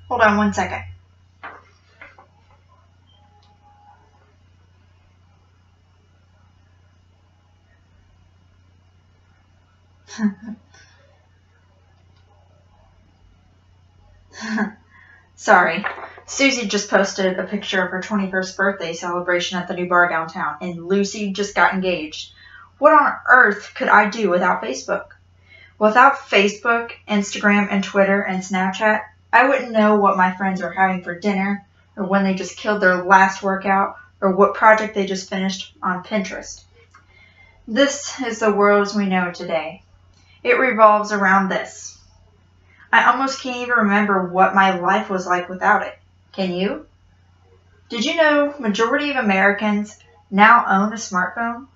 Hold on one second. Sorry. Susie just posted a picture of her 21st birthday celebration at the new bar downtown, and Lucy just got engaged. What on earth could I do without Facebook? Without Facebook, Instagram, and Twitter, and Snapchat, I wouldn't know what my friends are having for dinner, or when they just killed their last workout, or what project they just finished on Pinterest. This is the world as we know it today. It revolves around this. I almost can't even remember what my life was like without it. Can you? Did you know majority of Americans now own a smartphone?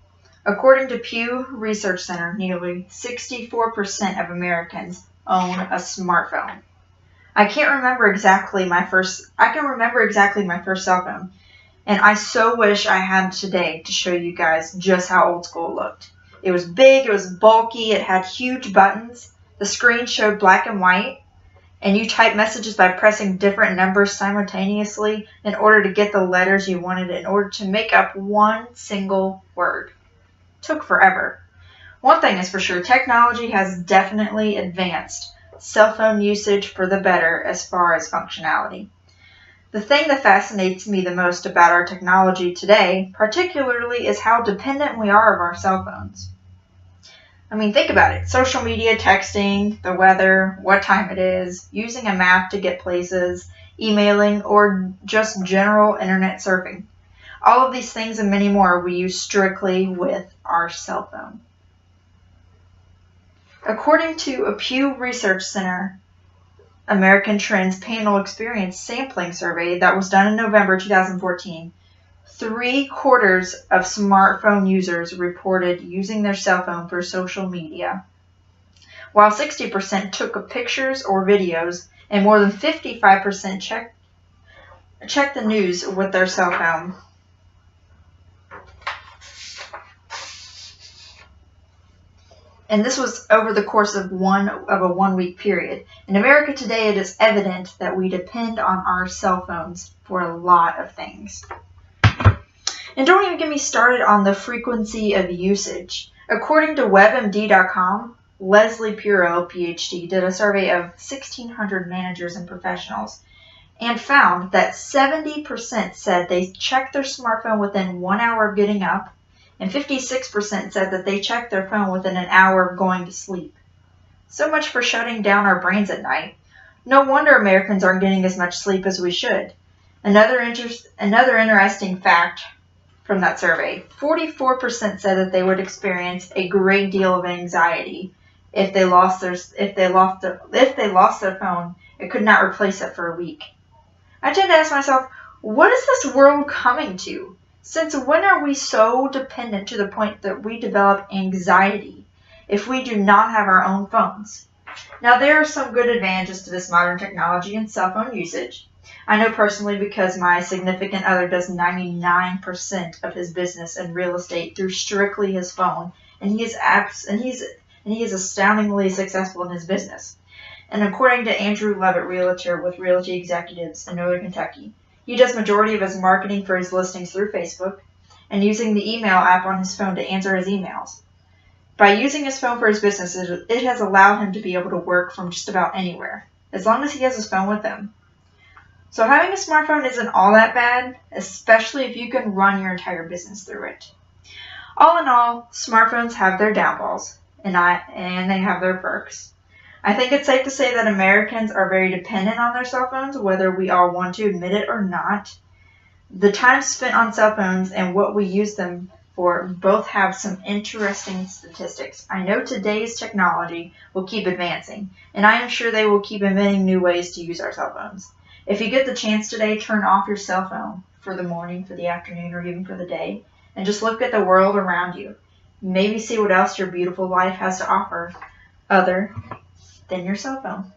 According to Pew Research Center, nearly 64% of Americans own a smartphone. I can remember exactly my first cell phone, and I so wish I had today to show you guys just how old school it looked. It was big, it was bulky, it had huge buttons, the screen showed black and white, and you type messages by pressing different numbers simultaneously in order to get the letters you wanted in order to make up one single word. Took forever. One thing is for sure, technology has definitely advanced cell phone usage for the better as far as functionality. The thing that fascinates me the most about our technology today, particularly, is how dependent we are of our cell phones. I mean, think about it. Social media, texting, the weather, what time it is, using a map to get places, emailing, or just general internet surfing. All of these things and many more we use strictly with our cell phone. According to a Pew Research Center American Trends Panel Experience Sampling Survey that was done in November 2014, 3/4 of smartphone users reported using their cell phone for social media, while 60% took pictures or videos, and more than 55% checked the news with their cell phone. And this was over the course of a 1 week period. In America today, it is evident that we depend on our cell phones for a lot of things. And don't even get me started on the frequency of usage. According to WebMD.com, Leslie Puro, PhD, did a survey of 1,600 managers and professionals and found that 70% said they checked their smartphone within 1 hour of getting up, and 56% said that they checked their phone within an hour of going to sleep. So much for shutting down our brains at night. No wonder Americans aren't getting as much sleep as we should. Another interesting fact from that survey, 44% said that they would experience a great deal of anxiety if they lost their phone and could not replace it for a week. I tend to ask myself, what is this world coming to? Since when are we so dependent to the point that we develop anxiety if we do not have our own phones? Now, there are some good advantages to this modern technology and cell phone usage. I know personally because my significant other does 99% of his business in real estate through strictly his phone, and he is astoundingly successful in his business. And according to Andrew Levitt, realtor with Realty Executives in Northern Kentucky, he does majority of his marketing for his listings through Facebook and using the email app on his phone to answer his emails. By using his phone for his business, it has allowed him to be able to work from just about anywhere, as long as he has his phone with him. So having a smartphone isn't all that bad, especially if you can run your entire business through it. All in all, smartphones have their downfalls, and they have their perks. I think it's safe to say that Americans are very dependent on their cell phones, whether we all want to admit it or not. The time spent on cell phones and what we use them for both have some interesting statistics. I know today's technology will keep advancing, and I am sure they will keep inventing new ways to use our cell phones. If you get the chance today, turn off your cell phone for the morning, for the afternoon, or even for the day, and just look at the world around you. Maybe see what else your beautiful life has to offer other than your cell phone.